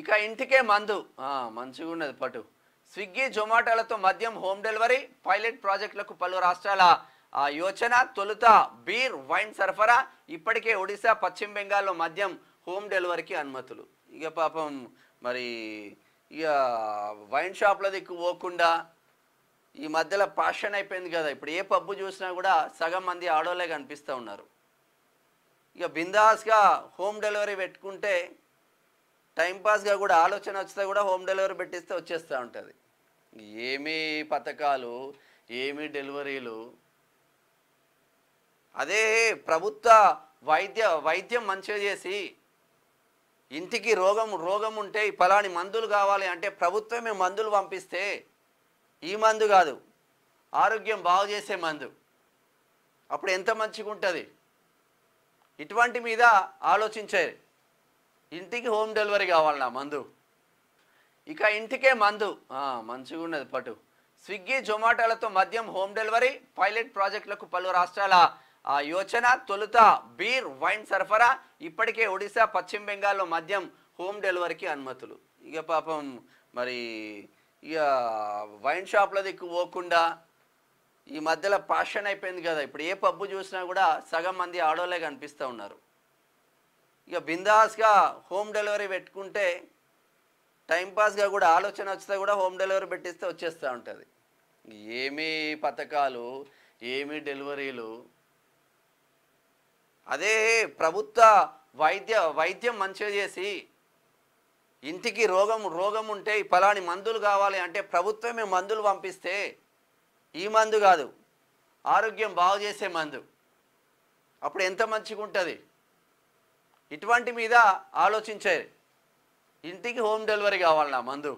ఇక ఇంటికే మందు మంచిగా ఉన్నది పటు. స్విగ్గీ జొమాటోలతో మద్యం హోమ్ డెలివరీ, పైలట్ ప్రాజెక్టులకు పలు రాష్ట్రాల యోచన. తొలుత బీర్ వైన్ సరఫరా, ఇప్పటికే ఒడిశా పశ్చిమ బెంగాల్లో మద్యం హోమ్ డెలివరీకి అనుమతులు. ఇక పాపం మరి ఇక వైన్ షాప్ల దిక్కు పోకుండా ఈ మధ్యలో ప్యాషన్ అయిపోయింది కదా. ఇప్పుడు ఏ పబ్బు చూసినా కూడా సగం మంది ఆడోళ్ళే కనిపిస్తూ ఉన్నారు. ఇక బిందాస్గా హోమ్ డెలివరీ పెట్టుకుంటే టైంపాస్గా కూడా ఆలోచన వస్తే కూడా హోమ్ డెలివరీ పెట్టిస్తే వచ్చేస్తూ ఉంటుంది. ఏమీ పథకాలు, ఏమీ డెలివరీలు. అదే ప్రభుత్వ వైద్యం మంచిగా చేసి ఇంటికి రోగం ఉంటే ఈ ఫలాని మందులు కావాలి అంటే ప్రభుత్వమే మందులు పంపిస్తే, ఈ మందు కాదు ఆరోగ్యం బాగు చేసే మందు, అప్పుడు ఎంత మంచిగా ఉంటుంది. ఇటువంటి మీద ఆలోచించారు. ఇంటికి హోమ్ డెలివరీ కావాలన్నా మందు. ఇక ఇంటికే మందు మంచిగా ఉన్నది పటు. స్విగ్గీ జొమాటోలతో మద్యం హోమ్ డెలివరీ, పైలట్ ప్రాజెక్టులకు పలు రాష్ట్రాల యోచన. తొలుత బీర్ వైన్ సరఫరా, ఇప్పటికే ఒడిశా పశ్చిమ బెంగాల్లో మద్యం హోమ్ డెలివరీకి అనుమతులు. ఇక పాపం మరి ఇక వైన్ షాప్ల దిక్కు పోకుండా ఈ మధ్యలో ప్యాషన్ అయిపోయింది కదా. ఇప్పుడు ఏ పబ్బు చూసినా కూడా సగం మంది ఆడోళ్ళే కనిపిస్తూ ఉన్నారు. ఇక బిందాస్గా హోమ్ డెలివరీ పెట్టుకుంటే టైంపాస్గా కూడా ఆలోచన వస్తే కూడా హోమ్ డెలివరీ పెట్టిస్తే వచ్చేస్తూ ఉంటుంది. ఏమీ పథకాలు, ఏమీ డెలివరీలు. అదే ప్రభుత్వ వైద్యం మంచిగా చేసి ఇంటికి రోగం ఉంటే ఈ ఫలాని మందులు కావాలి అంటే ప్రభుత్వమే మందులు పంపిస్తే, ఈ మందు కాదు ఆరోగ్యం బాగు చేసే మందు, అప్పుడు ఎంత మంచిగా ఉంటుంది. ఇటువంటి మీద ఆలోచించారు. ఇంటికి హోమ్ డెలివరీ కావాలన్నా మందు.